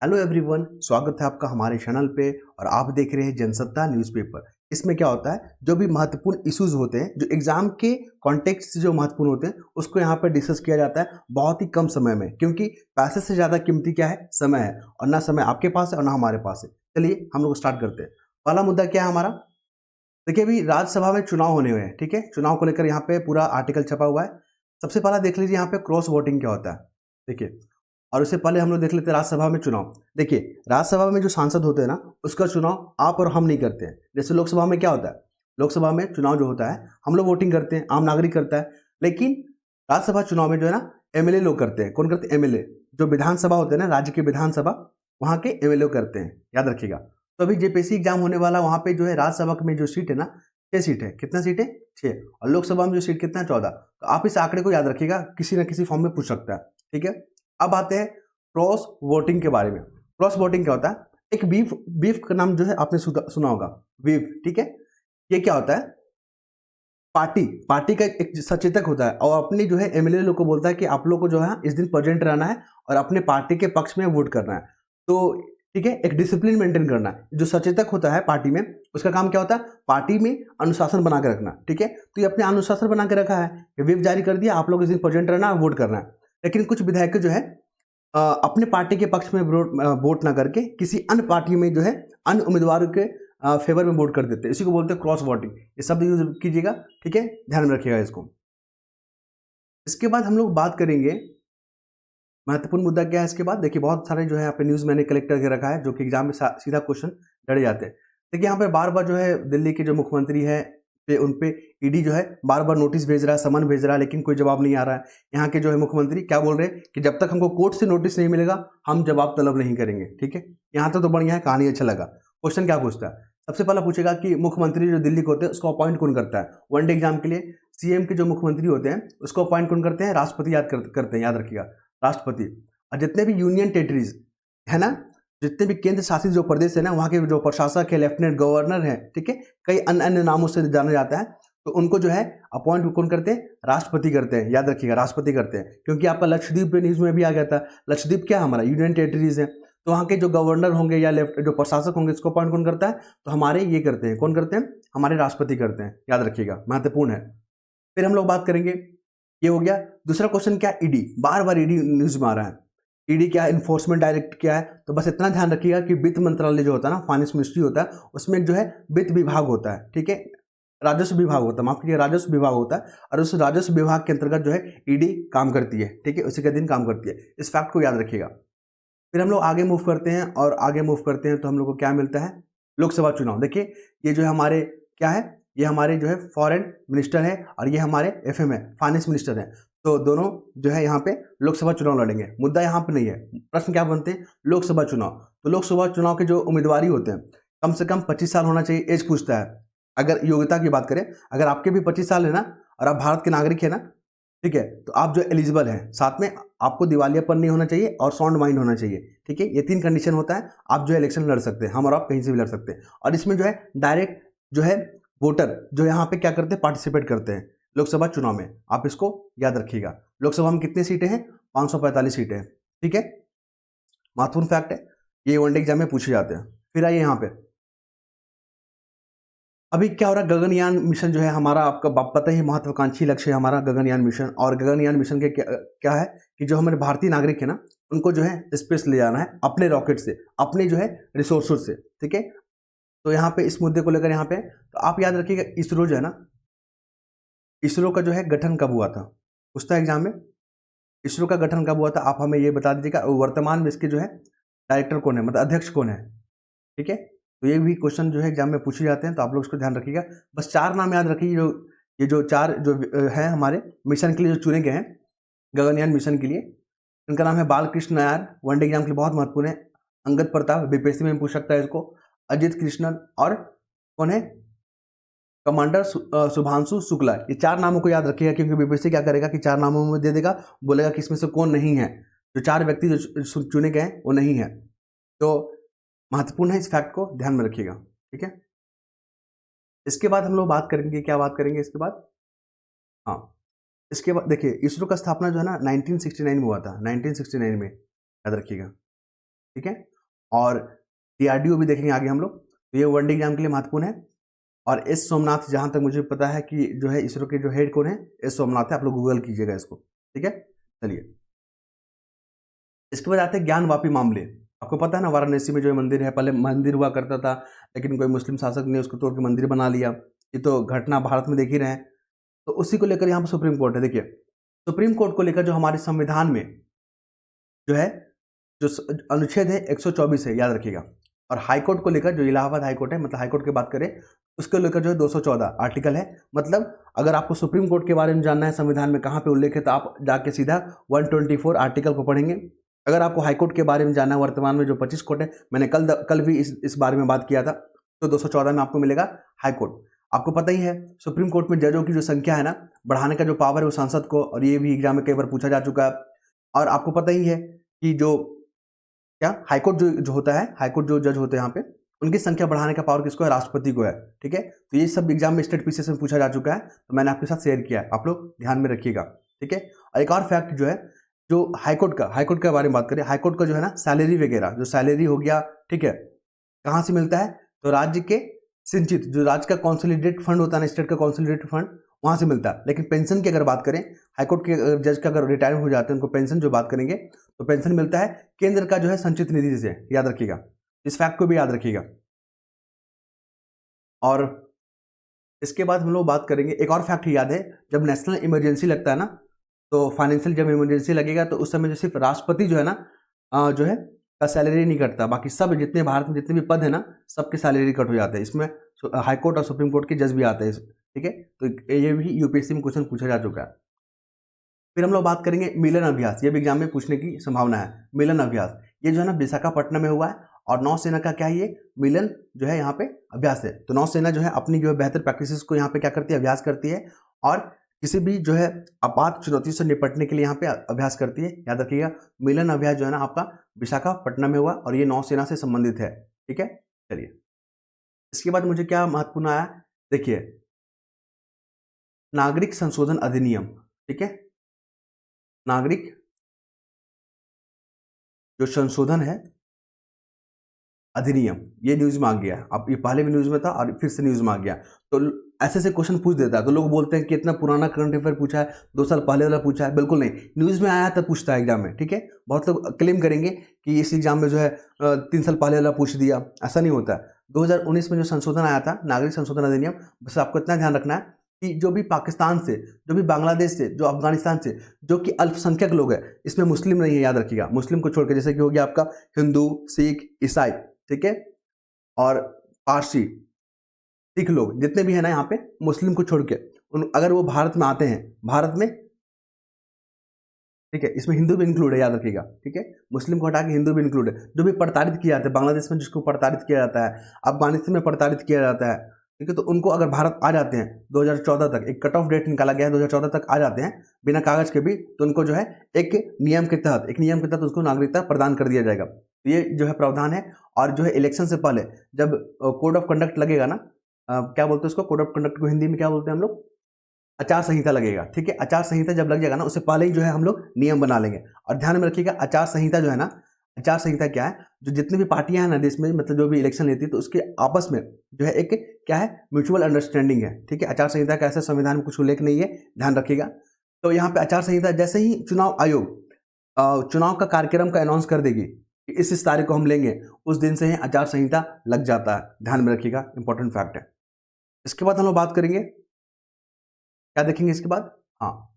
Hello everyone, स्वागत है आपका हमारे चैनल पे। और आप देख रहे हैं जनसत्ता न्यूज़पेपर। इसमें क्या होता है, जो भी महत्वपूर्ण इश्यूज होते हैं, जो एग्जाम के कॉन्टेक्स्ट से जो महत्वपूर्ण होते हैं, उसको यहाँ पर डिस्कस किया जाता है बहुत ही कम समय में। क्योंकि पैसे से ज़्यादा कीमती क्या है? समय है। और ना समय आपके पास है और ना हमारे पास है। चलिए हम लोग स्टार्ट करते हैं। पहला मुद्दा क्या है हमारा? देखिए, अभी राज्यसभा में चुनाव होने हुए हैं। ठीक है, चुनाव को लेकर यहाँ पे पूरा आर्टिकल छपा हुआ है। सबसे पहला देख लीजिए यहाँ पे क्रॉस वोटिंग क्या होता है। देखिए, और उससे पहले हम लोग देख लेते हैं राज्यसभा में चुनाव। देखिए, राज्यसभा में जो सांसद होते हैं ना, उसका चुनाव आप और हम नहीं करते हैं। जैसे लोकसभा में क्या होता है, लोकसभा में चुनाव जो होता है हम लोग वोटिंग करते हैं, आम नागरिक करता है। लेकिन राज्यसभा चुनाव में जो है ना, एमएलए लोग करते हैं। कौन करते हैं? एमएलए। जो विधानसभा होते हैं ना, राज्य की विधानसभा, वहाँ के एमएलए करते हैं, याद रखिएगा। तो अभी जेपीएससी एग्जाम होने वाला, वहाँ पे जो है राज्यसभा में जो सीट है ना, 6 सीट है। कितना सीट है? 6। और लोकसभा में जो सीट कितना है? 14। तो आप इस आंकड़े को याद रखिएगा, किसी न किसी फॉर्म में पूछ सकता है। ठीक है, अब आते हैं क्रॉस वोटिंग के बारे में। क्रॉस वोटिंग क्या होता है? एक बीफ बीफ का नाम जो है आपने सुना होगा, बीफ। ठीक है, ये क्या होता है? पार्टी पार्टी का एक सचेतक होता है और अपने जो है एमएलए लोग को बोलता है कि आप लोग को जो है इस दिन प्रेजेंट रहना है और अपने पार्टी के पक्ष में वोट करना है। तो ठीक है, एक डिसिप्लिन मेंटेन करना है। जो सचेतक होता है पार्टी में, उसका काम क्या होता है? पार्टी में अनुशासन बना के रखना। ठीक है, तो ये अपने अनुशासन बना के रखा है कि व्हिप जारी कर दिया, आप लोग इस दिन प्रेजेंट रहना है, वोट करना है। लेकिन कुछ विधायक जो है अपने पार्टी के पक्ष में वोट ना करके किसी अन्य पार्टी में जो है अन्य उम्मीदवारों के फेवर में वोट कर देते हैं। इसी को बोलते हैं क्रॉस वोटिंग। ये शब्द यूज कीजिएगा, ठीक है, ध्यान में रखिएगा इसको। इसके बाद हम लोग बात करेंगे महत्वपूर्ण मुद्दा क्या है। इसके बाद देखिए, बहुत सारे जो है यहाँ पे न्यूज़ मैंने कलेक्ट करके रखा है, जो कि एग्जाम में सीधा क्वेश्चन लड़े जाते हैं। देखिए, यहाँ पे बार बार जो है दिल्ली के जो मुख्यमंत्री है पे उन पे ईडी जो है बार बार नोटिस भेज रहा है, समन भेज रहा है, लेकिन कोई जवाब नहीं आ रहा है। यहाँ के जो है मुख्यमंत्री क्या बोल रहे हैं कि जब तक हमको कोर्ट से नोटिस नहीं मिलेगा हम जवाब तलब नहीं करेंगे। ठीक है, यहाँ तक तो बढ़िया है, कहानी अच्छा लगा। क्वेश्चन क्या पूछता है? सबसे पहला पूछेगा कि मुख्यमंत्री जो दिल्ली को होते हैं उसको अपॉइंट कौन करता है? वनडे एग्जाम के लिए सीएम के जो मुख्यमंत्री होते हैं उसको अपॉइंट कौन करते हैं? राष्ट्रपति करते हैं, याद रखिएगा, राष्ट्रपति। और जितने भी यूनियन टेरिटरीज है ना, जितने भी केंद्र शासित जो प्रदेश है ना, वहाँ के जो प्रशासक है, लेफ्टिनेंट गवर्नर है, ठीक है, कई अन्य अन्य नामों से जाना जाता है, तो उनको जो है अपॉइंट कौन करते हैं? राष्ट्रपति करते हैं, याद रखिएगा, राष्ट्रपति करते हैं। क्योंकि आपका लक्षद्वीप पे न्यूज में भी आ गया था, लक्षद्वीप क्या हमारा यूनियन टेरिटरीज है, तो वहाँ के जो गवर्नर होंगे या लेफ्ट जो प्रशासक होंगे, इसको अपॉइंट कौन करता है? तो हमारे ये करते हैं, कौन करते हैं? हमारे राष्ट्रपति करते हैं, याद रखिएगा, महत्वपूर्ण है। फिर हम लोग बात करेंगे, ये हो गया। दूसरा क्वेश्चन क्या? ईडी। बार बार ईडी न्यूज में आ रहा है। ईडी क्या है? इन्फोर्समेंट डायरेक्ट क्या है? तो बस इतना ध्यान रखिएगा कि वित्त मंत्रालय जो होता है ना, फाइनेंस मिनिस्ट्री होता है, उसमें जो है वित्त विभाग होता है। ठीक है, राजस्व विभाग होता है, माफ कीजिए, राजस्व विभाग होता है। और उस राजस्व विभाग के अंतर्गत जो है ईडी काम करती है। ठीक है, उसी के दिन काम करती है। इस फैक्ट को याद रखिएगा। फिर हम लोग आगे मूव करते हैं, और आगे मूव करते हैं तो हम लोग को क्या मिलता है? लोकसभा चुनाव। देखिए, ये जो है हमारे क्या है, ये हमारे जो है फॉरेन मिनिस्टर है और ये हमारे एफएम है, फाइनेंस मिनिस्टर है। तो दोनों जो है यहाँ पे लोकसभा चुनाव लड़ेंगे। मुद्दा यहाँ पे नहीं है, प्रश्न क्या बनते हैं? लोकसभा चुनाव। तो लोकसभा चुनाव के जो उम्मीदवारी होते हैं, कम से कम 25 साल होना चाहिए, एज पूछता है। अगर योग्यता की बात करें, अगर आपके भी 25 साल है ना और आप भारत के नागरिक है ना, ठीक है, तो आप जो एलिजिबल हैं। साथ में आपको दिवालियापन नहीं होना चाहिए और साउंड माइंड होना चाहिए। ठीक है, ये 3 कंडीशन होता है, आप जो है इलेक्शन लड़ सकते हैं, हम और आप कहीं से भी लड़ सकते हैं। और इसमें जो है डायरेक्ट जो है वोटर जो यहाँ पे क्या करते हैं? पार्टिसिपेट करते हैं लोकसभा चुनाव में। आप इसको याद रखिएगा। लोकसभा में कितनी सीटें हैं? 545 सीटें हैं। ठीक है, महत्वपूर्ण फैक्ट है, ये वनडे एग्जाम में पूछे जाते हैं। फिर आइए यहाँ पे, अभी क्या हो रहा है? गगनयान मिशन जो है हमारा, आपका पता ही, महत्वाकांक्षी लक्ष्य है हमारा गगनयान मिशन। और गगनयान मिशन के क्या है कि जो हमारे भारतीय नागरिक है ना, उनको जो है स्पेस ले जाना है अपने रॉकेट से, अपने जो है रिसोर्सेज से। ठीक है, तो यहाँ पे इस मुद्दे को लेकर यहाँ पे तो आप याद रखिएगा, इसरो जो है ना, इसरो का जो है गठन कब हुआ था? पूछता एग्जाम में, इसरो का गठन कब हुआ था? आप हमें ये बता दीजिएगा। वर्तमान में इसके जो है डायरेक्टर कौन है, मतलब अध्यक्ष कौन है? ठीक है, तो ये भी क्वेश्चन जो है एग्जाम में पूछे जाते हैं, तो आप लोग इसको ध्यान रखिएगा। बस 4 नाम याद रखिए, जो ये जो 4 जो है हमारे मिशन के लिए जो चुने गए हैं, गगनयान मिशन के लिए। इनका नाम है बालकृष्ण नायर, वनडे एग्जाम के लिए बहुत महत्वपूर्ण है। अंगद प्रताप, बीपीएससी में पूछ सकता है इसको। अजित कृष्णन, और कौन है? कमांडर शुभांशु शुक्ला। ये 4 नामों को याद रखिएगा, क्योंकि बीपीएससी क्या करेगा कि 4 नामों में दे देगा, बोलेगा कि इसमें से कौन नहीं है। जो 4 व्यक्ति जो चुने गए हैं वो नहीं है। तो महत्वपूर्ण है, इस फैक्ट को ध्यान में रखिएगा। ठीक है, इसके बाद हम लोग बात करेंगे, क्या बात करेंगे इसके बाद? हाँ, इसके बाद देखिए, इसरो का स्थापना जो है ना 1969 में हुआ था, 1969 में, याद रखिएगा। ठीक है। और DRDO भी देखेंगे आगे हम लोग, तो ये वनडे एग्जाम के लिए महत्वपूर्ण है। और एस सोमनाथ, जहाँ तक मुझे पता है कि जो है इसरो के जो हेड कौन है, एस सोमनाथ है, आप लोग गूगल कीजिएगा इसको, ठीक है। चलिए, इसके बाद आते हैं ज्ञानवापी मामले। आपको पता है ना, वाराणसी में जो मंदिर है, पहले मंदिर हुआ करता था, लेकिन कोई मुस्लिम शासक ने उसको तोड़ के मंदिर बना लिया। ये तो घटना भारत में देख ही रहे हैं। तो उसी को लेकर यहाँ पर सुप्रीम कोर्ट है। देखिए, सुप्रीम कोर्ट को लेकर जो हमारे संविधान में जो है, जो अनुच्छेद है 124 है, याद रखिएगा। और हाईकोर्ट को लेकर जो इलाहाबाद हाईकोर्ट है, मतलब हाईकोर्ट की बात करें, उसको लेकर जो है 214 आर्टिकल है। मतलब अगर आपको सुप्रीम कोर्ट के बारे में जानना है, संविधान में कहाँ पे उल्लेख है, तो आप जाके सीधा 124 आर्टिकल को पढ़ेंगे। अगर आपको हाईकोर्ट के बारे में जानना है, वर्तमान में जो 25 कोर्ट है, मैंने कल भी इस बारे में बात किया था, तो 214 में आपको मिलेगा हाईकोर्ट। आपको पता ही है, सुप्रीम कोर्ट में जजों की जो संख्या है ना, बढ़ाने का जो पावर है वो सांसद को, और ये भी एग्जाम में कई बार पूछा जा चुका है। और आपको पता ही है कि जो क्या हाईकोर्ट जो होता है, हाईकोर्ट जो जज होते हैं यहाँ पे, उनकी संख्या बढ़ाने का पावर किसको है, राष्ट्रपति को है, ठीक है। तो ये सब एग्जाम में स्टेट पीसीएस में पूछा जा चुका है, तो मैंने आपके साथ शेयर किया है, आप लोग ध्यान में रखिएगा, ठीक है। और एक और फैक्ट जो है, जो हाईकोर्ट के बारे में बात करें, हाईकोर्ट का जो है ना सैलरी वगैरह, जो सैलरी हो गया, ठीक है, कहाँ से मिलता है, तो राज्य के सिंचित, जो राज्य का कॉन्सोलिडेट फंड होता है ना, स्टेट का कॉन्सोलिडेट फंड, वहाँ से मिलता है। लेकिन पेंशन की अगर बात करें, हाईकोर्ट के जज का अगर रिटायर हो जाते हैं, उनको पेंशन जो बात करेंगे, तो पेंशन मिलता है केंद्र का जो है संचित निधि से, याद रखिएगा, इस फैक्ट को भी याद रखिएगा। और इसके बाद हम लोग बात करेंगे, एक और फैक्ट याद है, जब नेशनल इमरजेंसी लगता है ना, तो फाइनेंशियल जब इमरजेंसी लगेगा, तो उस समय जो सिर्फ राष्ट्रपति जो है ना, जो है का सैलरी नहीं कटता, बाकी सब जितने भारत में जितने भी पद है ना, सबके सैलरी कट हो जाते हैं। इसमें हाईकोर्ट और सुप्रीम कोर्ट के जज भी आते हैं, ठीक है। तो ये भी यूपीएससी में क्वेश्चन पूछा जा चुका है। फिर हम लोग बात करेंगे मिलन अभ्यास, ये भी एग्जाम में पूछने की संभावना है। मिलन अभ्यास ये जो है ना विशाखापट्टनम में हुआ है, और नौसेना का क्या है, ये मिलन जो है यहाँ पे अभ्यास है। तो नौसेना जो है अपनी जो है बेहतर प्रैक्टिसेस को यहाँ पे क्या करती है, अभ्यास करती है, और किसी भी जो है आपात चुनौती से निपटने के लिए यहाँ पे अभ्यास करती है, याद रखिएगा। मिलन अभ्यास जो है ना आपका विशाखापट्टनम में हुआ, और ये नौसेना से संबंधित है, ठीक है। चलिए, इसके बाद मुझे क्या महत्वपूर्ण आया, देखिए, नागरिक संशोधन अधिनियम, ठीक है, नागरिक जो संशोधन है अधिनियम, ये न्यूज़ में आ गया। अब ये पहले भी न्यूज़ में था और फिर से न्यूज़ में आ गया। तो ऐसे ऐसे क्वेश्चन पूछ देता है, तो लोग बोलते हैं कि इतना पुराना करंट अफेयर पूछा है, 2 साल पहले वाला पूछा है। बिल्कुल नहीं, न्यूज़ में आया तब पूछता है एग्जाम में, ठीक है। बहुत लोग क्लेम करेंगे कि इस एग्जाम में जो है 3 साल पहले वाला पूछ दिया, ऐसा नहीं होता है। 2019 में जो संशोधन आया था, नागरिक संशोधन अधिनियम, बस आपको इतना ध्यान रखना है कि जो भी पाकिस्तान से, जो भी बांग्लादेश से, जो अफगानिस्तान से, जो कि अल्पसंख्यक लोग हैं, इसमें मुस्लिम नहीं है, याद रखिएगा। मुस्लिम को छोड़ के, जैसे कि हो गया आपका हिंदू, सिख, ईसाई, ठीक है, और पारसी, सिख लोग, जितने भी है ना यहाँ पे, मुस्लिम को छोड़ के, अगर वो भारत में आते हैं, भारत में, ठीक है, इसमें हिंदू भी इंक्लूड है, याद रखिएगा, ठीक है। मुस्लिम को हटा के हिंदू भी इंक्लूड है। जो भी प्रताड़ित किया जाता है बांग्लादेश में, जिसको प्रताड़ित किया जाता है, अफगानिस्तान में प्रताड़ित किया जाता है, ठीक है, तो उनको अगर भारत आ जाते हैं 2014 तक, एक कट ऑफ डेट निकाला गया है, 2014 तक आ जाते हैं बिना कागज के भी, तो उनको जो है एक नियम के तहत उसको नागरिकता प्रदान कर दिया जाएगा। तो ये जो है प्रावधान है। और जो है इलेक्शन से पहले जब कोड ऑफ कंडक्ट लगेगा ना, क्या बोलते हैं उसको, कोड ऑफ कंडक्ट को हिंदी में क्या बोलते हैं हम लोग, आचार संहिता लगेगा, ठीक है। आचार संहिता जब लग जाएगा ना, उससे पहले ही जो है हम लोग नियम बना लेंगे। और ध्यान में रखिएगा, आचार संहिता जो है ना, आचार संहिता क्या है, जो जितनी भी पार्टियां हैं ना देश में, मतलब जो भी इलेक्शन लेती है, तो उसके आपस में जो है एक क्या है, म्यूचुअल अंडरस्टैंडिंग है, ठीक है। आचार संहिता का ऐसा संविधान में कुछ उल्लेख नहीं है, ध्यान रखिएगा। तो यहाँ पे आचार संहिता, जैसे ही चुनाव आयोग चुनाव का कार्यक्रम का अनाउंस कर देगी कि इस तारीख को हम लेंगे, उस दिन से ही आचार संहिता लग जाता है, ध्यान में रखिएगा, इंपॉर्टेंट फैक्ट है। इसके बाद हम लोग बात करेंगे, क्या देखेंगे इसके बाद, हाँ,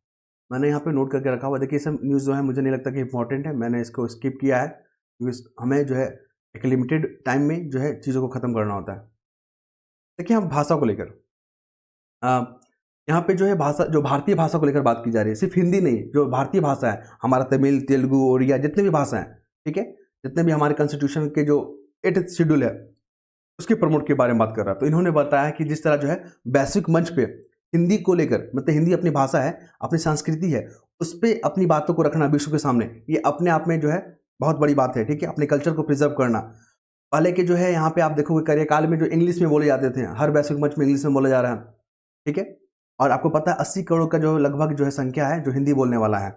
मैंने यहाँ पे नोट करके रखा हुआ। देखिए, सब न्यूज़ जो है मुझे नहीं लगता कि इंपॉर्टेंट है, मैंने इसको स्किप किया है, क्योंकि हमें जो है एक लिमिटेड टाइम में जो है चीज़ों को ख़त्म करना होता है। देखिए, हम भाषा को लेकर, यहाँ पे जो है भाषा, जो भारतीय भाषा को लेकर बात की जा रही है, सिर्फ हिंदी नहीं, जो भारतीय भाषा है, हमारा तमिल, तेलुगु, उड़िया, जितने भी भाषा हैं, ठीक है, जितने भी हमारे कॉन्स्टिट्यूशन के जो 8th शेड्यूल है, उसके प्रमोट के बारे में बात कर रहा है। तो इन्होंने बताया कि जिस तरह जो है वैश्विक मंच पे हिंदी को लेकर, मतलब हिंदी अपनी भाषा है, अपनी संस्कृति है, उस पर अपनी बातों को रखना विश्व के सामने, ये अपने आप में जो है बहुत बड़ी बात है, ठीक है। अपने कल्चर को प्रिजर्व करना। पहले के जो है यहाँ पे आप देखोगे कार्यकाल में जो इंग्लिश में बोले जाते थे, हर वैश्विक मंच में इंग्लिश में बोला जा रहा है, ठीक है। और आपको पता है 80 करोड़ का जो लगभग जो है संख्या है जो हिंदी बोलने वाला है।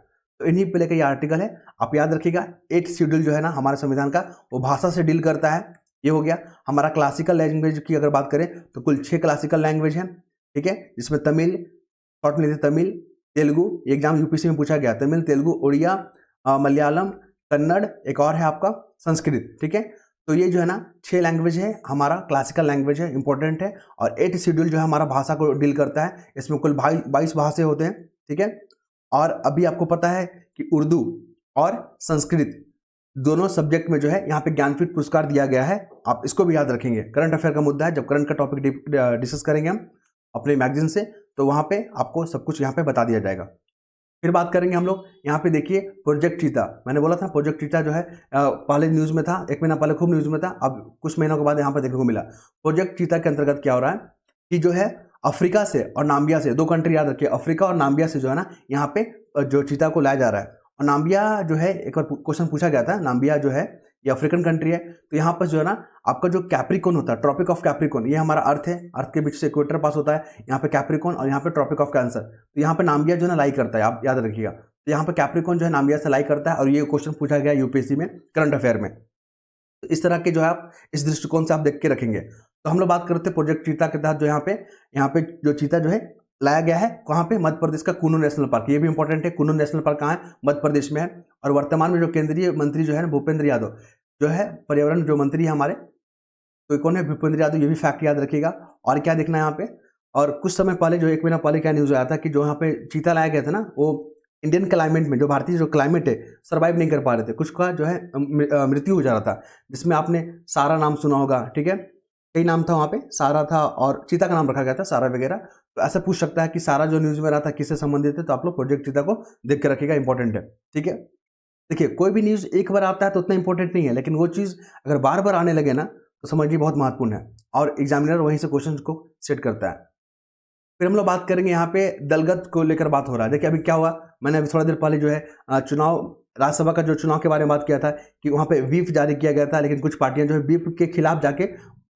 तो इन्हीं पे लेकर ये आर्टिकल है। आप याद रखिएगा 8 शेड्यूल जो है ना हमारे संविधान का, वो भाषा से डील करता है। ये हो गया हमारा क्लासिकल लैंग्वेज की अगर बात करें तो कुल 6 क्लासिकल लैंग्वेज है, ठीक है, जिसमें तमिल, शॉर्ट में लेते तमिल, तेलुगु, एग्जाम यूपीसी में पूछा गया, तमिल, तेलुगु, उड़िया, मलयालम, कन्नड़, एक और है आपका संस्कृत, ठीक है। तो ये जो है ना 6 लैंग्वेज है, हमारा क्लासिकल लैंग्वेज है, इंपॉर्टेंट है। और 8 शेड्यूल जो है हमारा भाषा को डील करता है, इसमें कुल 22 भाषाएं होते हैं, ठीक है। और अभी आपको पता है कि उर्दू और संस्कृत दोनों सब्जेक्ट में जो है यहाँ पे ज्ञानपीठ पुरस्कार दिया गया है, आप इसको भी याद रखेंगे। करंट अफेयर का मुद्दा है, जब करंट का टॉपिक डिस्कस करेंगे हम अपने मैगजीन से, तो वहाँ पे आपको सब कुछ यहाँ पे बता दिया जाएगा। फिर बात करेंगे हम लोग, यहाँ पे देखिए प्रोजेक्ट चीता, मैंने बोला था प्रोजेक्ट चीता जो है पहले न्यूज़ में था, 1 महीना पहले खूब न्यूज़ में था, अब कुछ महीनों के बाद यहाँ पर देखने को मिला। प्रोजेक्ट चीता के अंतर्गत क्या हो रहा है कि जो है अफ्रीका से और नाम्बिया से, 2 कंट्री याद रखिए, अफ्रीका और नाम्बिया से जो है ना यहाँ पे जो चीता को लाया जा रहा है। और नाम्बिया जो है, एक बार क्वेश्चन पूछा गया था, नाम्बिया जो है ये अफ्रीकन कंट्री है। तो यहाँ पर जो है ना आपका जो कैप्रिकॉन होता है, ट्रॉपिक ऑफ कैप्रिकॉन, ये हमारा अर्थ है, अर्थ के बीच से इक्वेटर पास होता है, यहाँ पे कैप्रिकॉन और यहाँ पे ट्रॉपिक ऑफ कैंसर। तो यहाँ पे नाम्बिया जो है ना लाई करता है, आप याद रखिएगा। तो यहाँ पे कैप्रिकॉन जो है नाम्बिया से लाई करता है, और ये क्वेश्चन पूछा गया यूपीएससी में करंट अफेयर में। तो इस तरह के जो है आप इस दृष्टिकोण से आप देख के रखेंगे। तो हम लोग बात करते हैं प्रोजेक्ट चीता के तहत जो यहाँ पे जो चीता जो है लाया गया है, कहाँ पे, मध्य प्रदेश का कुन्नू नेशनल पार्क, ये भी इंपॉर्टेंट है। कुन्नू नेशनल पार्क कहाँ है, मध्य प्रदेश में है। और वर्तमान में जो केंद्रीय मंत्री जो है ना भूपेंद्र यादव जो है, पर्यावरण जो मंत्री है हमारे, तो कौन है, भूपेंद्र यादव, ये भी फैक्ट याद रखिएगा। और क्या देखना है यहाँ पे, और कुछ समय पहले जो 1 महीना पहले क्या न्यूज़ आया था कि जो यहाँ पे चीता लाया गया था ना, वो इंडियन क्लाइमेट में, जो भारतीय जो क्लाइमेट है, सर्वाइव नहीं कर पा रहे थे, कुछ का जो है मृत्यु हो जा रहा था, जिसमें आपने सारा नाम सुना होगा, ठीक है, कई नाम था वहाँ पे, सारा था और चीता का नाम रखा गया था सारा वगैरह। तो ऐसा पूछ सकता है कि सारा जो न्यूज़ में रहा था किससे संबंधित है, तो आप लोग प्रोजेक्ट चीता को देख के रखिएगा, इंपॉर्टेंट है, ठीक है। देखिए कोई भी न्यूज़ एक बार आता है तो उतना इंपॉर्टेंट नहीं है, लेकिन वो चीज़ अगर बार बार आने लगे ना तो समझिए बहुत महत्वपूर्ण है, और एग्जामिनर वहीं से क्वेश्चन को सेट करता है। फिर हम लोग बात करेंगे यहाँ पे दलगत को लेकर बात हो रहा है। देखिए अभी क्या हुआ, मैंने अभी थोड़ा देर पहले जो है चुनाव, राज्यसभा का जो चुनाव के बारे में बात किया था कि वहाँ पे व्हिप जारी किया गया था, लेकिन कुछ पार्टियां जो है व्हिप के खिलाफ जाके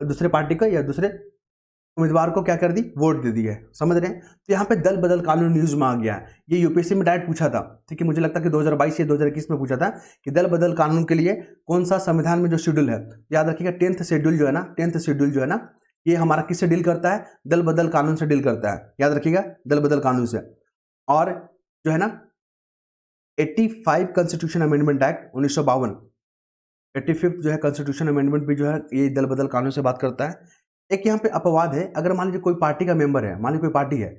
दूसरे पार्टी को या दूसरे उम्मीदवार को क्या कर दी, वोट दे दी है, समझ रहे हैं। तो यहाँ पे दल बदल कानून न्यूज़ में आ गया है, ये यूपीएससी में डायरेक्ट पूछा था, ठीक है, मुझे लगता है कि 2022 या 2021 में पूछा था कि दल बदल कानून के लिए कौन सा संविधान में जो शेड्यूल है, याद रखिएगा 10th शेड्यूल जो है ना, 10th शेड्यूल जो है ना, ये हमारा किससे डील करता है, दल बदल कानून से डील करता है, याद रखिएगा दल बदल कानून से। और जो है ना 85 कॉन्स्टिट्यूशन अमेंडमेंट एक्ट 1952, 85 जो है कॉन्स्टिट्यूशन अमेंडमेंट भी जो है ये दल बदल कानून से बात करता है। एक यहाँ पे अपवाद है, अगर मान लीजिए कोई पार्टी का मेंबर है, मान लीजिए कोई पार्टी है,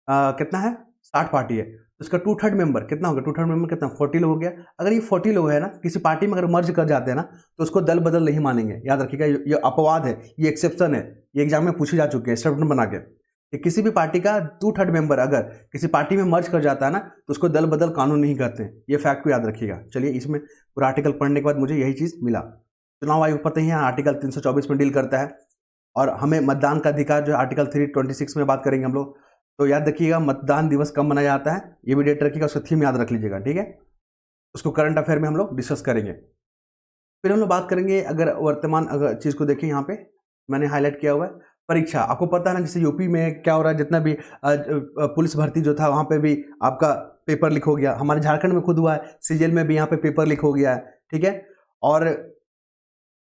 कितना है, 60 पार्टी है, तो इसका 2/3 मेंबर कितना होगा, 2/3 मेंबर कितना, 40 लोग हो गया। अगर ये 40 लोग है ना किसी पार्टी में अगर मर्ज कर जाते हैं ना, तो उसको दल बदल नहीं मानेंगे, याद रखिएगा, ये अपवाद है, ये एक्सेप्शन है, ये एग्जाम में पूछे जा चुके हैं स्टेटमेंट बना के कि किसी भी पार्टी का 2/3 मेंबर अगर किसी पार्टी में मर्ज कर जाता है ना, तो उसको दल बदल कानून नहीं कहते, ये फैक्ट को याद रखिएगा। चलिए, इसमें पूरा आर्टिकल पढ़ने के बाद मुझे यही चीज़ मिला। चुनाव आयोग पता ही है आर्टिकल 324 में डील करता है, और हमें मतदान का अधिकार जो है आर्टिकल 326 में बात करेंगे हम लोग। तो याद रखिएगा मतदान दिवस कब मनाया जाता है, ये भी डेट रखिएगा, उसका थीम याद रख लीजिएगा, ठीक है। उसको करंट अफेयर में हम लोग डिस्कस करेंगे। फिर हम लोग बात करेंगे, अगर वर्तमान अगर चीज़ को देखें, यहाँ पे मैंने हाईलाइट किया हुआ है परीक्षा। आपको पता है ना, जैसे यूपी में क्या हो रहा है, जितना भी पुलिस भर्ती जो था वहाँ पे भी आपका पेपर लीक हो गया, हमारे झारखंड में खुद हुआ है, सीजीएल में भी यहाँ पे पेपर लीक हो गया है, ठीक है। और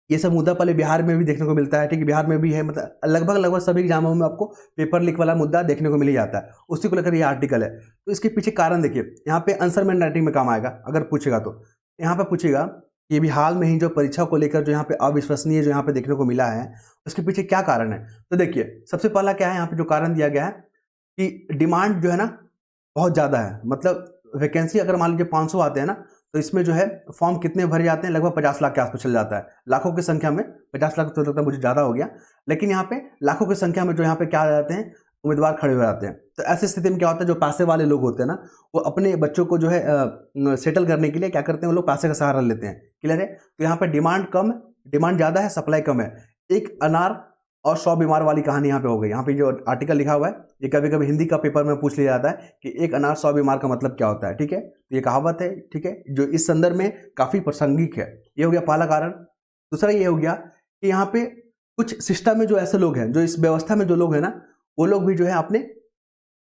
ये सब मुद्दा पहले बिहार में भी देखने को मिलता है, ठीक है, बिहार में भी है, मतलब लगभग सभी एग्जामों में आपको पेपर लीक वाला मुद्दा देखने को मिल ही जाता है, उसी को लेकर ये आर्टिकल है। तो इसके पीछे कारण देखिए, यहाँ पे आंसर में राइटिंग में काम आएगा, अगर पूछेगा तो यहाँ पे पूछेगा कि भी हाल में ही जो परीक्षा को लेकर जो यहाँ पे अविश्वसनीय जो यहाँ पे देखने को मिला है, उसके पीछे क्या कारण है। तो देखिए, सबसे पहला क्या है, यहाँ पे जो कारण दिया गया है कि डिमांड जो है ना बहुत ज़्यादा है, मतलब वैकेंसी अगर मान लीजिए 500 आते हैं ना, तो इसमें जो है फॉर्म कितने भरे जाते हैं, लगभग 50 लाख के आसपास चल जाता है, लाखों की संख्या में। 50 लाख तो लगता है मुझे ज़्यादा हो गया, लेकिन यहाँ पे लाखों की संख्या में जो यहाँ पे क्या आ जाते हैं, उम्मीदवार खड़े हो जाते हैं। तो ऐसी स्थिति में क्या होता है, जो पैसे वाले लोग होते हैं ना, वो अपने बच्चों को जो है सेटल करने के लिए क्या करते हैं, वो लोग पैसे का सहारा लेते हैं, क्लियर है। तो यहाँ पे डिमांड कम, डिमांड ज़्यादा है, सप्लाई कम है। एक अनार और 100 बीमार वाली कहानी यहाँ पे हो गई। यहाँ पे जो आर्टिकल लिखा हुआ है, ये कभी कभी हिंदी का पेपर में पूछ लिया जाता है कि एक अनार 100 बीमार का मतलब क्या होता है, ठीक है। तो ये कहावत है, ठीक है, जो इस संदर्भ में काफ़ी प्रासंगिक है। ये हो गया पहला कारण। दूसरा ये हो गया कि यहाँ पे कुछ सिस्टम में जो ऐसे लोग हैं, जो इस व्यवस्था में जो लोग हैं ना, वो लोग भी जो है अपने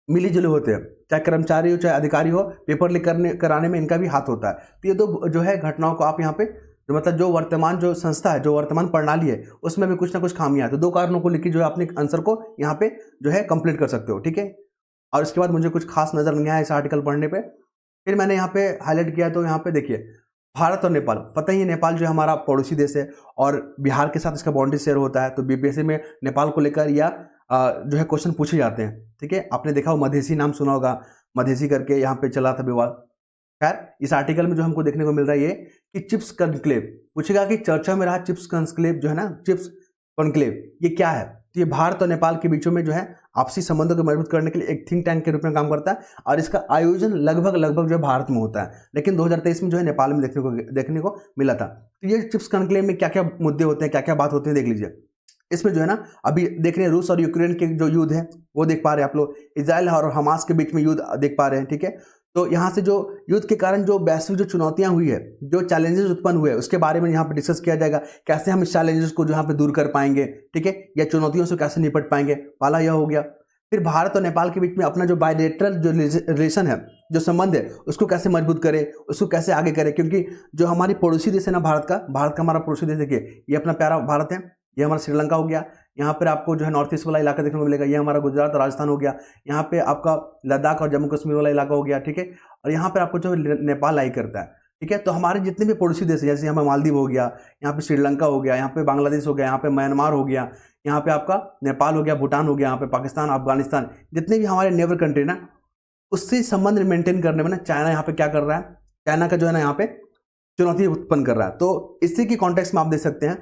मिली जुले होते हैं, चाहे कर्मचारी हो चाहे अधिकारी हो, पेपर लीक कराने में इनका भी हाथ होता है। तो ये तो जो है घटनाओं को आप यहाँ पे जो मतलब जो वर्तमान जो संस्था है, जो वर्तमान प्रणाली है, उसमें भी कुछ ना कुछ खामियां है। तो 2 कारणों को लेकर जो है अपने आंसर को यहाँ पे जो है कंप्लीट कर सकते हो, ठीक है। और इसके बाद मुझे कुछ खास नजर नहीं आया इस आर्टिकल पढ़ने पे, फिर मैंने यहाँ पे हाईलाइट किया। तो यहाँ पे देखिए, भारत और नेपाल, पता ही है नेपाल जो है हमारा पड़ोसी देश है और बिहार के साथ इसका बाउंड्री शेयर होता है। तो बीपीएससी में नेपाल को लेकर या जो है क्वेश्चन पूछे जाते हैं, ठीक है। आपने देखा हो मधेसी, नाम सुना होगा, मधेसी करके यहाँ पे चला था विवाद। खैर, इस आर्टिकल में जो हमको देखने को मिल रहा है ये कि चिप्स कॉन्क्लेव पूछेगा कि चर्चा में रहा चिप्स कॉन्क्लेव जो है ना, चिप्स कॉन्क्लेव ये क्या है। तो ये भारत और नेपाल के बीचों में जो है आपसी संबंधों को मजबूत करने के लिए एक थिंक टैंक के रूप में काम करता है और इसका आयोजन लगभग जो है भारत में होता है, लेकिन 2023 में जो है नेपाल में देखने को मिला था। तो ये चिप्स कॉन्क्लेव में क्या क्या मुद्दे होते हैं, क्या क्या बात होती है, देख लीजिए। इसमें जो है ना, अभी देख रहे हैं रूस और यूक्रेन के जो युद्ध है वो देख पा रहे हैं आप लोग, इजराइल और हमास के बीच में युद्ध देख पा रहे हैं, ठीक है। तो यहाँ से जो युद्ध के कारण जो वैश्विक जो चुनौतियां हुई है, जो चैलेंजेस उत्पन्न हुए, उसके बारे में यहाँ पे डिस्कस किया जाएगा। कैसे हम इस चैलेंजेस को जो यहाँ पे दूर कर पाएंगे, ठीक है, या चुनौतियों से कैसे निपट पाएंगे, पहला यह हो गया। फिर भारत और नेपाल के बीच में अपना जो बायलेटरल जो रिलेशन है, जो संबंध है, उसको कैसे मजबूत करें, उसको कैसे आगे करें, क्योंकि जो हमारी पड़ोसी देश है ना भारत का हमारा पड़ोसी देश, देखिए ये अपना प्यारा भारत है, ये हमारा श्रीलंका हो गया। यहाँ पर आपको जो है नॉर्थ ईस्ट वाला इलाका देखने को मिलेगा, ये हमारा गुजरात और राजस्थान हो गया। यहाँ पे आपका लद्दाख और जम्मू कश्मीर वाला इलाका हो गया, ठीक है। और यहाँ पर आपको जो नेपाल लाई करता है, ठीक है। तो हमारे जितने भी पड़ोसी देश है, जैसे यहाँ पे मालदीव हो गया, यहाँ पे श्रीलंका हो गया, यहाँ पे बांग्लादेश हो गया, यहाँ पे म्यांमार हो गया, यहाँ पे आपका नेपाल हो गया, भूटान हो गया, यहाँ पे पाकिस्तान, अफगानिस्तान, जितने भी हमारे नेबर कंट्री ना, उससे संबंध मेंटेन करने में ना चाइना यहाँ पे क्या कर रहा है, चाइना का जो है ना यहाँ पे चुनौती उत्पन्न कर रहा है। तो इसी की कॉन्टेक्स्ट में आप देख सकते हैं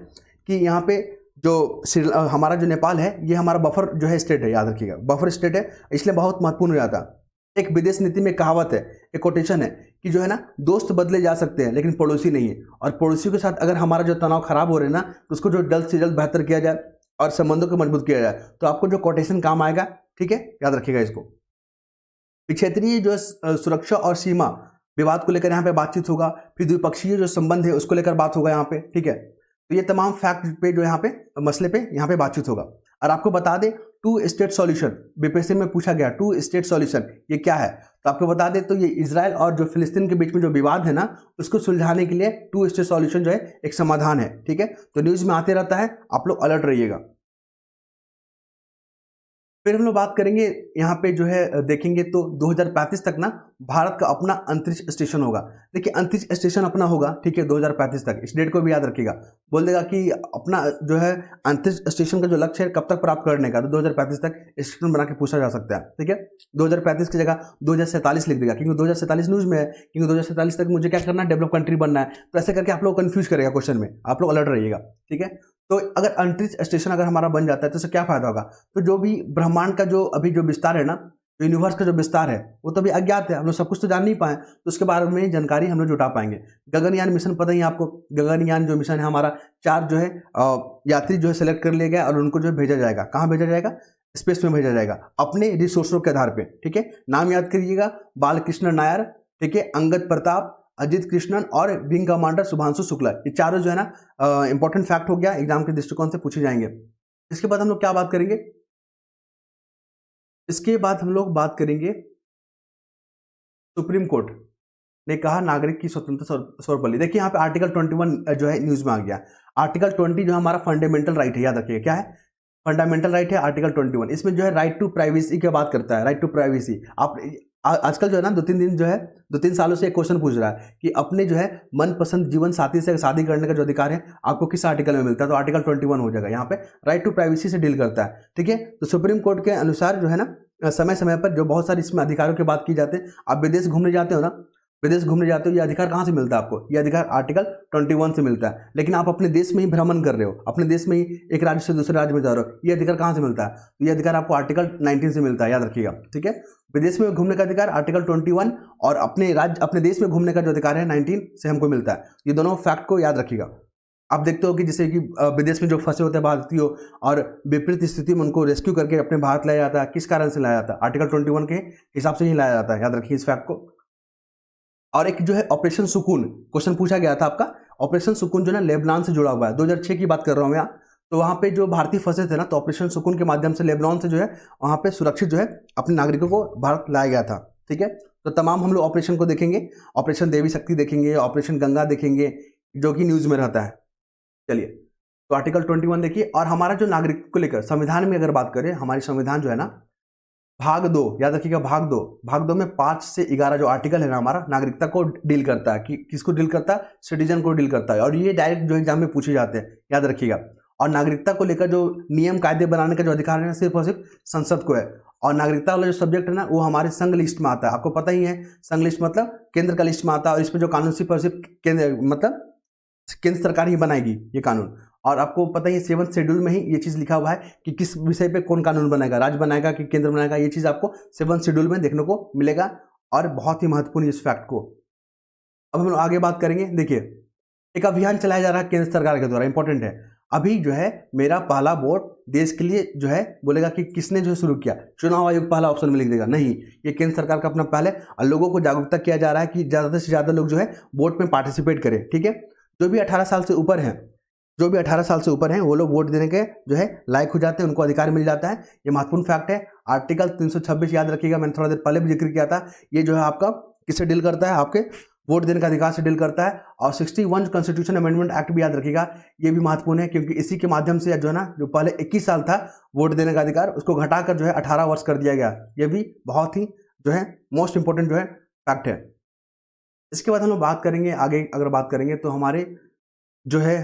कि यहाँ पे जो हमारा जो नेपाल है, ये हमारा बफर जो है स्टेट है, याद रखिएगा बफर स्टेट है, इसलिए बहुत महत्वपूर्ण हो जाता है। एक विदेश नीति में कहावत है, एक कोटेशन है कि जो है ना, दोस्त बदले जा सकते हैं लेकिन पड़ोसी नहीं है। और पड़ोसियों के साथ अगर हमारा जो तनाव खराब हो रहे हैं ना, तो उसको जो जल्द से जल्द बेहतर किया जाए और संबंधों को मजबूत किया जाए, तो आपको जो कोटेशन काम आएगा, ठीक है, याद रखिएगा इसको। क्षेत्रीय जो सुरक्षा और सीमा विवाद को लेकर यहाँ पे बातचीत होगा। फिर द्विपक्षीय जो संबंध है उसको लेकर बात होगा यहाँ पे, ठीक है। तो ये तमाम फैक्ट पे जो यहाँ पे मसले पे यहाँ पे बातचीत होगा। और आपको बता दें, 2 स्टेट सॉल्यूशन बीपीएससी में पूछा गया, 2 स्टेट सॉल्यूशन ये क्या है, तो आपको बता दें, तो ये इजराइल और जो फिलिस्तीन के बीच में जो विवाद है ना, उसको सुलझाने के लिए 2 स्टेट सॉल्यूशन जो है एक समाधान है, ठीक है। तो न्यूज में आते रहता है, आप लोग अलर्ट रहिएगा। फिर हम लोग बात करेंगे यहाँ पे जो है, देखेंगे तो 2035 तक ना भारत का अपना अंतरिक्ष स्टेशन होगा। देखिए अंतरिक्ष स्टेशन अपना होगा, ठीक है, 2035 तक, इस डेट को भी याद रखिएगा। बोल देगा कि अपना जो है अंतरिक्ष स्टेशन का जो लक्ष्य है कब तक प्राप्त करने का, तो 2035 तक स्टेशन बना के पूछा जा सकता है, ठीक है। 2035 की जगह 2047 लिख देगा, क्योंकि 2047 न्यूज में है, क्योंकि 2047 तक मुझे क्या करना है, डेवलप कंट्री बनना है। तो ऐसे करके आप लोग कंफ्यूज करेगा क्वेश्चन में, आप लोग अलर्ट रहिएगा, ठीक है। तो अगर अंतरिक्ष स्टेशन अगर हमारा बन जाता है तो इससे क्या फायदा होगा, तो जो भी ब्रह्मांड का जो अभी जो विस्तार है ना, यूनिवर्स का जो विस्तार है, वो तो अभी अज्ञात है, हम लोग सब कुछ तो जान नहीं पाए, तो उसके बारे में जानकारी हम लोग जुटा पाएंगे। गगनयान मिशन पता ही है आपको, गगनयान जो मिशन है हमारा, 4 जो है यात्री जो है सेलेक्ट कर लिए गए और उनको जो है भेजा जाएगा, कहाँ भेजा जाएगा, स्पेस में भेजा जाएगा, अपने रिसोर्सों के आधार पे, ठीक है। नाम याद करिएगा, बालकृष्ण नायर, ठीक है, अंगद प्रताप, अजित कृष्णन और विंग कमांडर शुभांशु शुक्ला, ये चारों जो है ना इंपॉर्टेंट फैक्ट हो गया, एग्जाम के दृष्टिकोण से पूछे जाएंगे। इसके बाद हम लोग क्या बात करेंगे, इसके बाद हम लोग बात करेंगे सुप्रीम कोर्ट ने कहा नागरिक की स्वतंत्रता सर्वोपरि। देखिए यहाँ पे आर्टिकल 21 जो है न्यूज में आ गया। आर्टिकल 20 जो हमारा फंडामेंटल राइट है, याद रखिएगा क्या है, फंडामेंटल राइट है आर्टिकल 21। इसमें जो है राइट टू प्राइवेसी की बात करता है, राइट टू प्राइवेसी। आप आजकल जो है ना 2-3 सालों से एक क्वेश्चन पूछ रहा है कि अपने जो है मनपसंद जीवन साथी से शादी करने का जो अधिकार है आपको किस आर्टिकल में मिलता है, तो आर्टिकल 21 हो जाएगा। यहाँ पे राइट टू प्राइवेसी से डील करता है, ठीक है। तो सुप्रीम कोर्ट के अनुसार जो है ना समय समय पर जो बहुत सारी इसमें अधिकारों की बात की जाती है। आप विदेश घूमने जाते हो ना, विदेश घूमने जाते हो, ये अधिकार कहाँ से मिलता है आपको, ये अधिकार आर्टिकल 21 से मिलता है। लेकिन आप अपने देश में ही भ्रमण कर रहे हो, अपने देश में ही एक राज्य से दूसरे राज्य में जा रहे हो, ये अधिकार कहाँ से मिलता है, तो ये अधिकार आपको आर्टिकल 19 से मिलता है, याद रखिएगा, ठीक है। विदेश में घूमने का अधिकार आर्टिकल 21 और अपने राज्य अपने देश में घूमने का जो अधिकार है 19 से हमको मिलता है। ये दोनों फैक्ट को याद रखिएगा। आप देखते हो कि जैसे कि विदेश में जो फंसे होते हैं भारतीयों और विपरीत स्थिति में उनको रेस्क्यू करके अपने भारत लाया जाता है, किस कारण से लाया जाता है, आर्टिकल 21 के हिसाब से ही लाया जाता है, याद रखिए इस फैक्ट को। और एक जो है ऑपरेशन सुकून क्वेश्चन पूछा गया था आपका, ऑपरेशन सुकून जो है लेबनान से जुड़ा हुआ है, 2006 की बात कर रहा हूँ यहाँ। तो वहाँ पे जो भारतीय फंसे थे ना, तो ऑपरेशन सुकून के माध्यम से लेबनान से जो है वहाँ पे सुरक्षित जो है अपने नागरिकों को भारत लाया गया था। ठीक है, तो तमाम हम लोग ऑपरेशन को देखेंगे, ऑपरेशन देवी शक्ति देखेंगे, ऑपरेशन गंगा देखेंगे, जो कि न्यूज़ में रहता है। चलिए, तो आर्टिकल 21 देखिए, और हमारा जो नागरिक को लेकर संविधान में अगर बात करें, हमारी संविधान जो है ना, भाग 2 याद रखिएगा, भाग दो में 5 से 11 जो आर्टिकल है ना हमारा, नागरिकता को डील करता है। कि किसको डील करता है? सिटीजन को डील करता है, और ये डायरेक्ट जो एग्जाम में पूछे जाते हैं, याद रखिएगा। और नागरिकता को लेकर जो नियम कायदे बनाने का जो अधिकार है ना, सिर्फ और सिर्फ संसद को है। और नागरिकता वाला जो सब्जेक्ट है ना, वो हमारे संघ लिस्ट में आता है। आपको पता ही है, संघ लिस्ट मतलब केंद्र का लिस्ट में आता है, और इसमें जो कानून सिर्फ और सिर्फ केंद्र सरकार ही बनाएगी ये कानून। और आपको पता ही है 7th शेड्यूल में ही ये चीज़ लिखा हुआ है कि किस विषय पे कौन कानून बनाएगा, राज्य बनाएगा कि केंद्र बनाएगा। ये चीज़ आपको 7th शेड्यूल में देखने को मिलेगा, और बहुत ही महत्वपूर्ण इस फैक्ट को। अब हम लोग आगे बात करेंगे। देखिए, एक अभियान चलाया जा रहा है केंद्र सरकार के द्वारा, इंपॉर्टेंट है। अभी जो है मेरा पहला वोट देश के लिए जो है बोलेगा कि किसने जो शुरू किया, चुनाव आयोग पहला ऑप्शन में लिख देगा। नहीं, ये केंद्र सरकार का अपना पहले, और लोगों को जागरूकता किया जा रहा है कि ज़्यादा से ज़्यादा लोग जो है वोट में पार्टिसिपेट करें। ठीक है, जो भी 18 साल से ऊपर हैं, वो लोग वोट देने के जो है लायक हो जाते हैं, उनको अधिकार मिल जाता है। ये महत्वपूर्ण फैक्ट है। आर्टिकल 326 याद रखिएगा, मैंने थोड़ा देर पहले भी जिक्र किया था। ये जो है आपका किससे डील करता है? आपके वोट देने का अधिकार से डील करता है। और 61 कॉन्स्टिट्यूशन अमेंडमेंट एक्ट भी याद रखिएगा, ये भी महत्वपूर्ण है, क्योंकि इसी के माध्यम से जो है ना, जो पहले 21 साल था वोट देने का अधिकार, उसको घटाकर जो है 18 वर्ष कर दिया गया। ये भी बहुत ही जो है मोस्ट इंपॉर्टेंट जो है फैक्ट है। इसके बाद हम लोग बात करेंगे आगे, अगर बात करेंगे तो हमारे जो है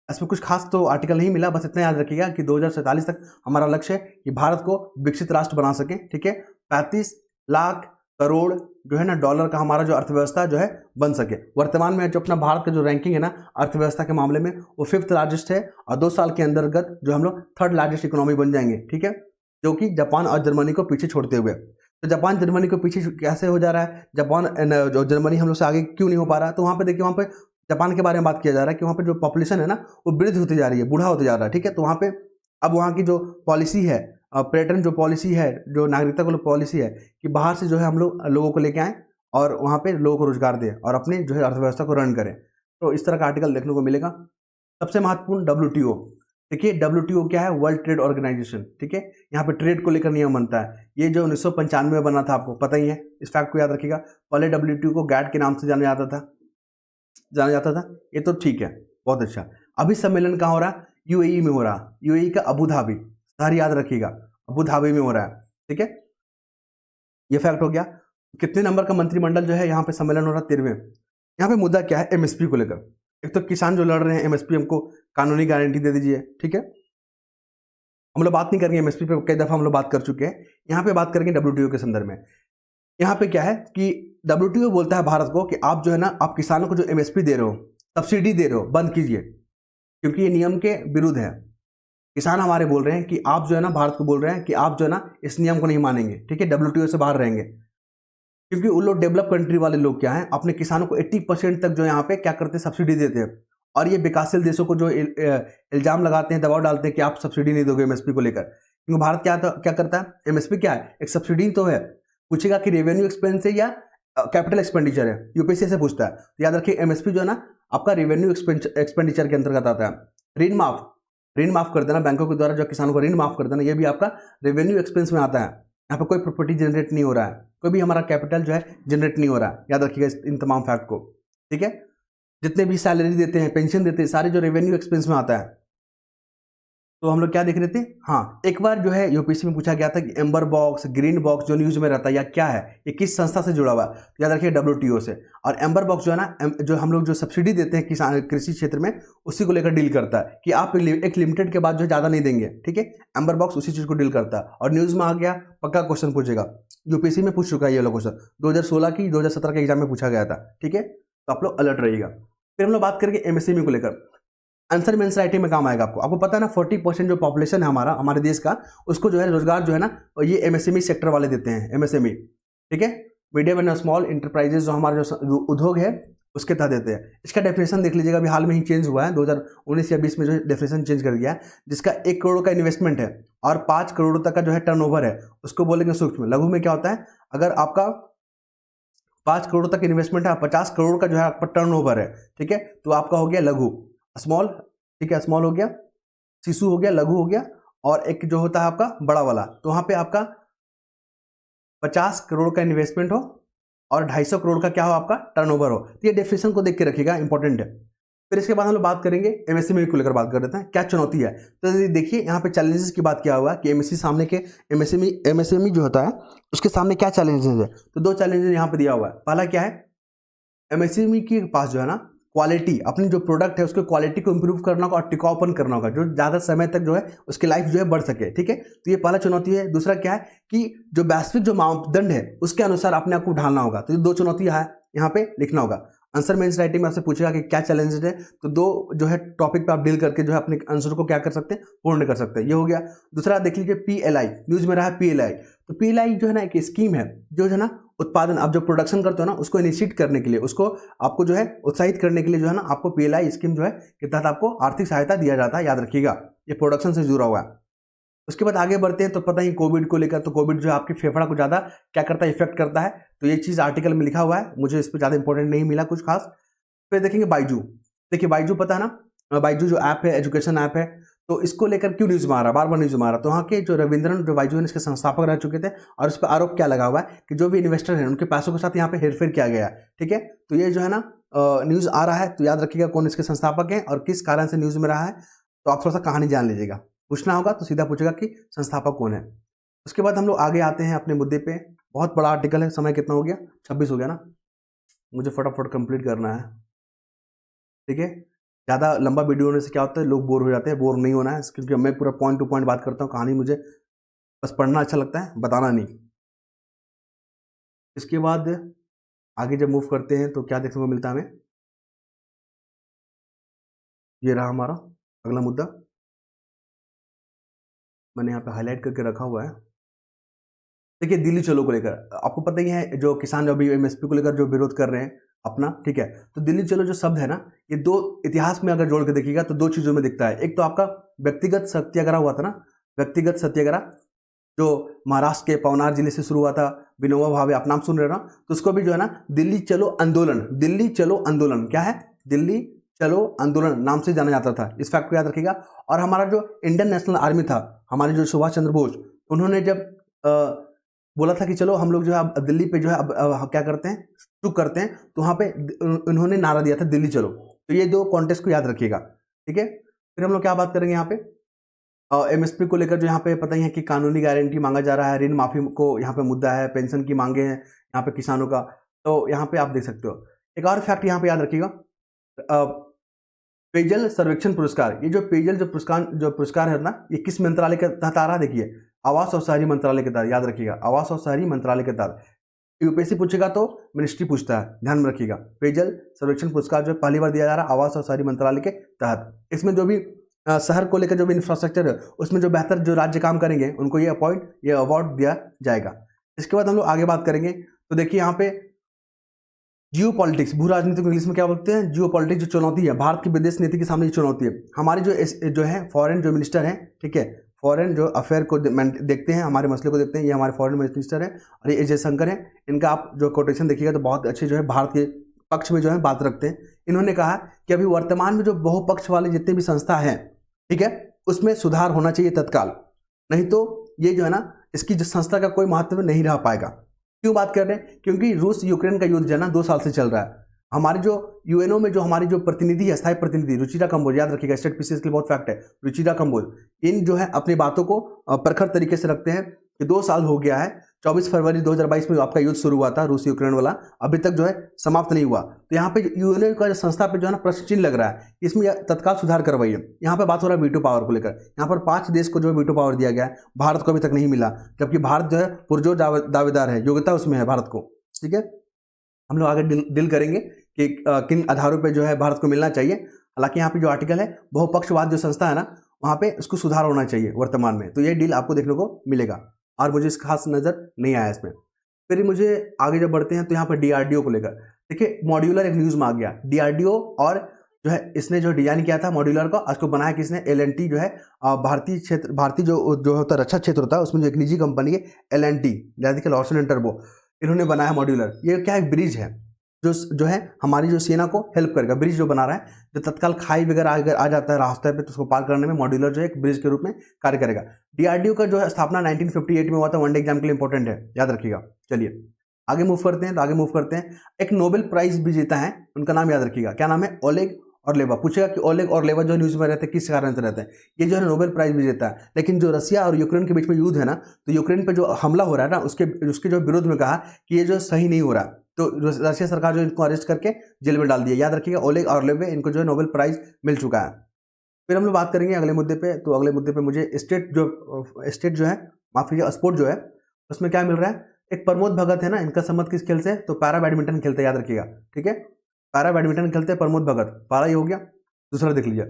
इसमें कुछ खास तो आर्टिकल नहीं मिला, बस इतना याद रखिएगा कि 2047 तक हमारा लक्ष्य है कि भारत को विकसित राष्ट्र बना सके। ठीक है, 35 लाख करोड़ जो है ना डॉलर का हमारा जो अर्थव्यवस्था जो है बन सके। वर्तमान में जो अपना भारत का जो रैंकिंग है ना अर्थव्यवस्था के मामले में, वो 5th लार्जेस्ट है, और 2 साल के अंतर्गत जो हम लोग 3rd लार्जेस्ट इकोनॉमी बन जाएंगे। ठीक है, जो कि जापान और जर्मनी को पीछे छोड़ते हुए। तो जापान जर्मनी को पीछे कैसे हो जा रहा है? जापान जो जर्मनी हम लोग से आगे क्यों नहीं हो पा रहा है? तो वहाँ पे देखिए, वहाँ पे जापान के बारे में बात किया जा रहा है कि वहाँ पे जो पॉपुलेशन है ना, वो वृद्ध होती जा रही है, बूढ़ा होते जा रहा है। ठीक है, तो वहाँ पे अब वहाँ की जो पॉलिसी है, पर्यटन जो पॉलिसी है, जो नागरिकता को पॉलिसी है, कि बाहर से जो है हम लोगों को लेके आएँ और वहाँ पे लोगों को रोजगार दें और अपने जो है अर्थव्यवस्था को रन करें। तो इस तरह का आर्टिकल देखने को मिलेगा। सबसे महत्वपूर्ण WTO। देखिए, WTO क्या है? World trade organisation. ठीक है, यहाँ पे ट्रेड को लेकर नियम बनता है। ये जो 1995 में बना था, आपको पता ही है, इस फैक्ट को याद रखिएगा। पहले WTO को GATT के नाम से जाना जाता था। ये तो ठीक है, बहुत अच्छा। अभी सम्मेलन कहाँ हो रहा है? UAE में हो रहा है। UAE का अबू धाबी, शहर याद रखिएगा, अबू धाबी में हो रहा है। ठीक है, ये फैक्ट हो गया। कितने नंबर का मंत्रिमंडल जो है यहाँ पे सम्मेलन हो रहा है? 13वें। यहाँ पे मुद्दा क्या है? MSP को लेकर। एक तो किसान जो लड़ रहे हैं, MSP हमको कानूनी गारंटी दे दीजिए। ठीक है, हम लोग बात नहीं करेंगे MSP पे, कई दफ़ा हम लोग बात कर चुके हैं। यहाँ पे बात करेंगे WTO के संदर्भ में। यहाँ पे क्या है कि WTO बोलता है भारत को कि आप जो है ना, आप किसानों को जो MSP दे रहे हो, सब्सिडी दे रहे हो, बंद कीजिए, क्योंकि ये नियम के विरुद्ध है। किसान हमारे बोल रहे हैं कि आप जो है ना, भारत को बोल रहे हैं कि आप जो है ना इस नियम को नहीं मानेंगे। ठीक है, WTO से बाहर रहेंगे, क्योंकि उन लोग डेवलप कंट्री वाले लोग क्या हैं, अपने किसानों को 80% तक जो यहाँ पे क्या करते हैं, सब्सिडी देते हैं। और ये विकासशील देशों को जो इल्जाम लगाते हैं, दबाव डालते हैं कि आप सब्सिडी नहीं दोगे MSP को लेकर। क्योंकि भारत क्या करता है? MSP क्या है? एक सब्सिडी तो है। पूछेगा कि रेवेन्यू एक्सपेंस है या कैपिटल एक्सपेंडिचर है, UPSC से पूछता है। तो याद रखिए, MSP जो है ना आपका रेवेन्यू एक्सपेंडिचर के अंतर्गत आता है। ऋण माफ कर देना, बैंकों के द्वारा जो किसानों को ऋण माफ कर देना, ये भी आपका रेवेन्यू एक्सपेंस में आता है। यहाँ पे कोई प्रॉपर्टी जनरेट नहीं हो रहा है, कोई भी हमारा कैपिटल जो है जनरेट नहीं हो रहा है। याद रखिएगा इन तमाम फैक्ट को। ठीक है, जितने भी सैलरी देते हैं, पेंशन देते हैं, सारे जो रेवेन्यू एक्सपेंस में आता है। तो हम लोग क्या देख रहे थे? हाँ, एक बार जो है UPSC में पूछा गया था कि एम्बर बॉक्स, ग्रीन बॉक्स जो न्यूज में रहता है या क्या है, ये किस संस्था से जुड़ा हुआ है? तो याद रखिए WTO से। और एम्बर बॉक्स जो है ना, जो हम लोग जो सब्सिडी देते हैं किसान कृषि क्षेत्र में, उसी को लेकर डील करता है कि आप एक लिमिटेड के बाद जो ज़्यादा नहीं देंगे। ठीक है, एम्बर बॉक्स उसी चीज़ को डील करता है। और न्यूज़ में आ गया, पक्का क्वेश्चन पूछेगा, UPSC में पूछ चुका है ये वाला क्वेश्चन, 2016 की 2017 के एग्जाम में पूछा गया था। ठीक है, तो आप लोग अलर्ट रहिएगा। फिर हम लोग बात करेंगे MSME को लेकर। आंसर मेंस राइटिंग में काम आएगा आपको पता है ना, 40% जो पॉपुलेशन है हमारे देश का, उसको जो है रोजगार जो है ना, ये MSME सेक्टर वाले देते हैं। MSME, ठीक है, मीडियम एंड स्मॉल इंटरप्राइजेज जो हमारा जो उद्योग है उसके तहत देते हैं। इसका डेफिनेशन देख लीजिएगा, अभी हाल में ही चेंज हुआ है, 2019 या 20 में जो डेफिनेशन चेंज कर दिया है, जिसका 1 करोड़ का इन्वेस्टमेंट है और 5 करोड़ तक का जो है टर्नओवर है, उसको बोलेंगे सूक्ष्म। लघु में क्या होता है? अगर आपका 5 करोड़ तक इन्वेस्टमेंट है, 50 करोड़ का जो है आपका टर्नओवर है, ठीक है, तो आपका हो गया लघु। स्मॉल, ठीक है, स्मॉल हो गया शिशु हो गया, लघु हो गया, और एक जो होता है आपका बड़ा वाला। तो वहाँ पे आपका 50 करोड़ का इन्वेस्टमेंट हो और 250 करोड़ का क्या हो आपका टर्नओवर हो। तो ये डेफिनेशन को देख के रखिएगा, इंपॉर्टेंट है। फिर इसके बाद हम लोग बात करेंगे एमएसएमई को लेकर, बात कर देते हैं क्या चुनौती है। तो देखिए यहाँ पे चैलेंजेस की बात किया हुआ है कि एमएसएमई जो होता है उसके सामने क्या चैलेंजेस है। तो 2 चैलेंजेस यहाँ पे दिया हुआ है। पहला क्या है, एमएसएमई के पास जो है ना क्वालिटी, अपनी जो प्रोडक्ट है उसके क्वालिटी को इंप्रूव करना होगा और टिकाऊपन करना होगा, जो ज़्यादा समय तक जो है उसकी लाइफ जो है बढ़ सके। ठीक है, तो ये पहला चुनौती है। दूसरा क्या है कि जो वैश्विक जो मापदंड है उसके अनुसार अपने आप को ढालना होगा। तो ये 2 चुनौतियाँ है, यहाँ पे लिखना होगा। आंसर मेंस राइटिंग में आपसे पूछेगा कि क्या चैलेंजेस है, तो 2 जो है टॉपिक पे आप डील करके जो है अपने आंसर को क्या कर सकते हैं, पूर्ण कर सकते हैं। ये हो गया। दूसरा देख लीजिए PLI, न्यूज में रहा है PLI। तो PLI जो है ना एक स्कीम है जो है ना उत्पादन, आप जो प्रोडक्शन करते हो ना उसको इनिशिएट करने के लिए, उसको आपको जो है उत्साहित करने के लिए जो है ना आपको PLI स्कीम जो है के तहत आपको आर्थिक सहायता दिया जाता है। याद रखिएगा, ये प्रोडक्शन से जुड़ा हुआ है। उसके बाद आगे बढ़ते हैं तो पता ही कोविड को लेकर, तो कोविड जो है आपके फेफड़ा को ज़्यादा क्या करता है, इफेक्ट करता है। तो ये चीज़ आर्टिकल में लिखा हुआ है, मुझे इस पर ज़्यादा इंपॉर्टेंट नहीं मिला कुछ खास। फिर देखेंगे बाइजू। देखिए बाइजू पता है ना, बाइजू जो ऐप है, एजुकेशन ऐप है, तो इसको लेकर क्यों न्यूज़ में आ रहा है, बार बार न्यूज़ में आ रहा है। तो वहाँ के जो रविंद्रन जो बाइजू है इसके संस्थापक रह चुके थे, और इस पर आरोप क्या लगा हुआ है कि जो भी इन्वेस्टर हैं उनके पैसों के साथ यहाँ पे हेरफेर किया गया है। ठीक है, तो ये जो है ना न्यूज़ आ रहा है, तो याद रखिएगा कौन इसके संस्थापक हैं और किस कारण से न्यूज़ में रहा है। तो आप थोड़ा सा कहानी जान लीजिएगा, पूछना होगा तो सीधा पूछेगा कि संस्थापक कौन है। उसके बाद हम लोग आगे आते हैं अपने मुद्दे पे। बहुत बड़ा आर्टिकल है, समय कितना हो गया, 26 हो गया ना, मुझे फटाफट कंप्लीट करना है। ठीक है, ज़्यादा लंबा वीडियो होने से क्या होता है, लोग बोर हो जाते हैं। बोर नहीं होना है, क्योंकि मैं पूरा पॉइंट टू पॉइंट बात करता हूँ। कहानी मुझे बस पढ़ना अच्छा लगता है, बताना नहीं। इसके बाद आगे जब मूव करते हैं तो क्या देखने को मिलता है हमें, ये रहा हमारा अगला मुद्दा, मैंने यहाँ पे हाईलाइट करके रखा हुआ है। देखिए दिल्ली चलो को लेकर आपको पता ही है, जो किसान जो अभी MSP को लेकर जो विरोध कर रहे हैं अपना, ठीक है। तो दिल्ली चलो जो शब्द है ना, ये 2 इतिहास में अगर जोड़ के देखिएगा तो 2 चीज़ों में दिखता है। एक तो आपका व्यक्तिगत सत्याग्रह हुआ था ना, व्यक्तिगत सत्याग्रह जो महाराष्ट्र के पवनार जिले से शुरू हुआ था, विनोबा भावे, आप नाम सुन रहे हो ना, तो उसको भी जो है ना दिल्ली चलो आंदोलन, दिल्ली चलो आंदोलन क्या है, दिल्ली चलो आंदोलन नाम से जाना जाता था। इस फैक्ट को याद रखिएगा। और हमारा जो इंडियन नेशनल आर्मी था, हमारे जो सुभाष चंद्र बोस, उन्होंने जब बोला था कि चलो हम लोग जो है अब दिल्ली पे जो है अब क्या करते हैं, चुप करते हैं, तो वहाँ पे उन्होंने नारा दिया था दिल्ली चलो। तो ये 2 कॉन्टेक्स्ट को याद रखिएगा। ठीक है, फिर हम लोग क्या बात करेंगे यहाँ पे MSP को लेकर, जो यहाँ पे पता ही है कि कानूनी गारंटी मांगा जा रहा है, ऋण माफी को यहाँ पे मुद्दा है, पेंशन की मांगे हैं यहाँ पे किसानों का। तो यहाँ पे आप देख सकते हो। एक और फैक्ट यहाँ पे याद रखिएगा, पेयजल सर्वेक्षण पुरस्कार, ये जो पेयजल जो पुरस्कार है ना, ये किस मंत्रालय के तहत आ रहा है, देखिए आवास और शहरी मंत्रालय के तहत। याद रखिएगा, आवास और शहरी मंत्रालय के तहत। यूपीएससी पूछेगा तो मिनिस्ट्री पूछता है, ध्यान में रखिएगा। पेयजल सर्वेक्षण पुरस्कार जो पहली बार दिया जा रहा है आवास और शहरी मंत्रालय के तहत। इसमें जो भी शहर को लेकर जो भी इंफ्रास्ट्रक्चर है, उसमें जो बेहतर जो राज्य काम करेंगे उनको ये अवार्ड दिया जाएगा। इसके बाद हम लोग आगे बात करेंगे तो देखिए यहाँ पे जियो पॉलिटिक्स, भू राजनीति को इंग्लिश में क्या बोलते हैं, जियो पॉलिटिक्स, जो चुनौती है भारत की विदेश नीति के सामने जो चुनौती है। हमारे जो है फॉरेन जो मिनिस्टर हैं, ठीक है, फॉरेन जो अफेयर को देखते हैं, हमारे मसले को देखते हैं, ये हमारे फॉरेन मिनिस्टर हैं और ये जयशंकर हैं। इनका आप जो कोटेशन देखिएगा तो बहुत अच्छे जो है भारत के पक्ष में जो है बात रखते हैं। इन्होंने कहा कि अभी वर्तमान में जो बहुपक्ष वाले जितने भी संस्था हैं, ठीक है, उसमें सुधार होना चाहिए तत्काल, नहीं तो ये जो है ना इसकी जो संस्था का कोई महत्व नहीं रह पाएगा। क्यों बात कर रहे हैं, क्योंकि रूस यूक्रेन का युद्ध जो है ना 2 साल से चल रहा है। हमारी जो यूएनओ में जो हमारी जो प्रतिनिधि है, स्थायी प्रतिनिधि रुचिरा कंबोज, याद रखिएगा, स्टेट पीसीएस के लिए बहुत फैक्ट है, रुचिरा कंबोज, इन जो है अपनी बातों को प्रखर तरीके से रखते हैं कि 2 साल हो गया है, 24 फरवरी 2022 में आपका युद्ध शुरू हुआ था रूस यूक्रेन वाला, अभी तक जो है समाप्त नहीं हुआ। तो यहाँ पे यूएनओ का संस्था पे जो है ना प्रश्न चिन्ह लग रहा है, इसमें तत्काल सुधार करवाइए। यहाँ पे बात हो रहा है वीटो पावर को लेकर। यहाँ पर 5 देश को जो है वीटो पावर दिया गया है, भारत को अभी तक नहीं मिला, जबकि भारत जो है पुरजोर दावेदार है, योग्यता उसमें है भारत को। ठीक है, हम लोग आगे डील करेंगे कि किन आधारों पे जो है भारत को मिलना चाहिए। हालांकि यहाँ पे जो आर्टिकल है, बहुपक्षवाद जो संस्था है ना, वहाँ पे उसको सुधार होना चाहिए वर्तमान में। तो ये डील आपको देखने को मिलेगा और मुझे इस खास नज़र नहीं आया इसमें। फिर मुझे आगे जब बढ़ते हैं तो यहाँ पर DRDO को लेकर देखिए, मॉड्यूलर एक न्यूज़ में आ गया। DRDO और जो है इसने जो डिजाइन किया था मॉड्यूलर का, उसको बनाया किसने, L&T जो है भारतीय जो होता है रक्षा क्षेत्र होता है, उसमें जो एक निजी कंपनी है L&T, यानी कि लॉर्सन एंड टर्बो, इन्होंने बनाया मॉड्यूलर। ये क्या है, ब्रिज है, जो है हमारी जो सेना को हेल्प करेगा। ब्रिज जो बना रहा है, जो तत्काल खाई वगैरह अगर आ जाता है रास्ते पे तो उसको पार करने में मॉड्यूलर जो है एक ब्रिज के रूप में कार्य करेगा। डीआरडीओ का जो है स्थापना 1958 में हुआ था, वनडे एग्जाम के लिए इंपॉर्टेंट है, याद रखिएगा। चलिए आगे मूव करते हैं, तो आगे मूव करते हैं। एक नोबेल प्राइज विजेता है, उनका नाम याद रखिएगा, क्या नाम है? ओलेग ऑर्लेवा। पूछेगा कि ओलेग ऑर्लेवा जो न्यूज में रहते हैं किस कारण से रहते हैं? ये जो है नोबेल प्राइज विजेता है। लेकिन जो रसिया और यूक्रेन के बीच में युद्ध है ना, तो यूक्रेन पे जो हमला हो रहा है ना, उसके जो विरोध में कहा कि ये जो सही नहीं हो रहा, तो रशिया सरकार जो इनको अरेस्ट करके जेल में डाल दिया। याद रखिएगा, ओलेग ऑर्लेवा, इनको जो है नोबेल प्राइज मिल चुका है। फिर हम लोग बात करेंगे अगले मुद्दे पे। तो अगले मुद्दे पे मुझे स्टेट जो है, माफ कीजिए, स्पोर्ट जो है उसमें क्या मिल रहा है? एक प्रमोद भगत है ना, इनका संबंध किस खेल से? तो पैरा बैडमिंटन खेलते हैं, याद रखिएगा, ठीक है। पैरा बैडमिंटन खेलते हैं प्रमोद भगत, पैरा ही हो गया। दूसरा देख लीजिए,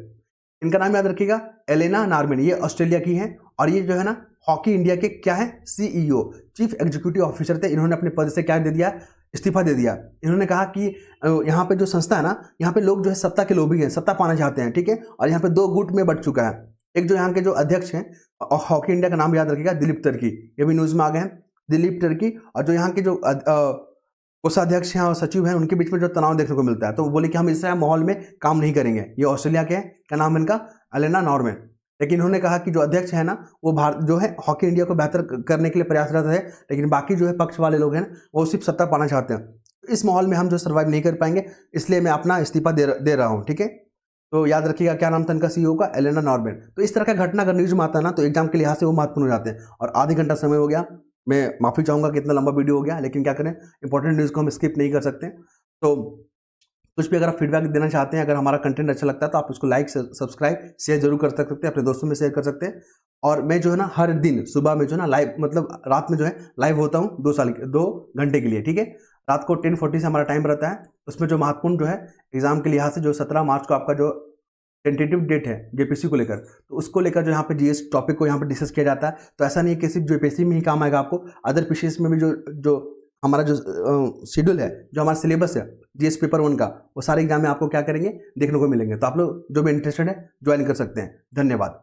इनका नाम याद रखिएगा, एलेना नॉर्मन, ये ऑस्ट्रेलिया की है और ये जो है ना हॉकी इंडिया के क्या है? सीईओ, चीफ एग्जीक्यूटिव ऑफिसर थे। इन्होंने अपने पद से क्या दे दिया? इस्तीफा दे दिया। इन्होंने कहा कि यहाँ पे जो संस्था है ना, यहाँ पे लोग जो है सत्ता के लोभी हैं, सत्ता पाना चाहते हैं, ठीक है। और यहाँ पे दो गुट में बट चुका है। एक जो यहाँ के जो अध्यक्ष हैं हॉकी इंडिया का नाम याद रखिएगा, दिलीप तिर्की, ये भी न्यूज में आ गए हैं, दिलीप तिर्की। और जो यहाँ के जो कोषाध्यक्ष हैं और सचिव हैं, उनके बीच में जो तनाव देखने को मिलता है, तो वो बोले कि हम इस माहौल में काम नहीं करेंगे। ये ऑस्ट्रेलिया के हैं, क्या नाम है इनका? Elena Norman. लेकिन इन्होंने कहा कि जो अध्यक्ष है ना, वो भारत जो है हॉकी इंडिया को बेहतर करने के लिए प्रयासरत है, लेकिन बाकी जो है पक्ष वाले लोग हैं वो सिर्फ सत्ता पाना चाहते हैं। इस माहौल में हम जो सर्वाइव नहीं कर पाएंगे, इसलिए मैं अपना इस्तीफा दे रहा हूँ, ठीक है। तो याद रखिएगा, क्या नाम था इनका सीईओ का? Elena Norman. तो इस तरह का घटना अगर न्यूज में आता है ना, तो एग्जाम के लिहाज से वो महत्वपूर्ण हो जाते हैं। और आधे घंटा समय हो गया, मैं माफ़ी चाहूँगा कि इतना लंबा वीडियो हो गया, लेकिन क्या करें, इंपॉर्टेंट न्यूज़ को हम स्किप नहीं कर सकते। तो कुछ भी अगर आप फीडबैक देना चाहते हैं, अगर हमारा कंटेंट अच्छा लगता है, तो आप उसको लाइक सब्सक्राइब शेयर जरूर कर सकते हैं, अपने दोस्तों में शेयर कर सकते हैं। और मैं जो है ना हर दिन सुबह में जो है ना लाइव, मतलब रात में जो है लाइव होता हूँ 2 घंटे के लिए, ठीक है। रात को 10:40 से हमारा टाइम रहता है। उसमें जो महत्वपूर्ण जो है एग्जाम के लिहाज से, जो 17 मार्च को आपका जो टेंटेटिव डेट है जेपीसी को लेकर, तो उसको लेकर जो यहाँ पे जीएस टॉपिक को यहाँ पे डिस्कस किया जाता है। तो ऐसा नहीं है कि सिर्फ जेपीसी में ही काम आएगा, आपको अदर पीसीएस में भी जो हमारा जो शेड्यूल है, जो हमारा सिलेबस है जीएस पेपर 1 का, वो सारे एग्जाम में आपको क्या करेंगे, देखने को मिलेंगे। तो आप लोग जो भी इंटरेस्टेड है ज्वाइन कर सकते हैं। धन्यवाद।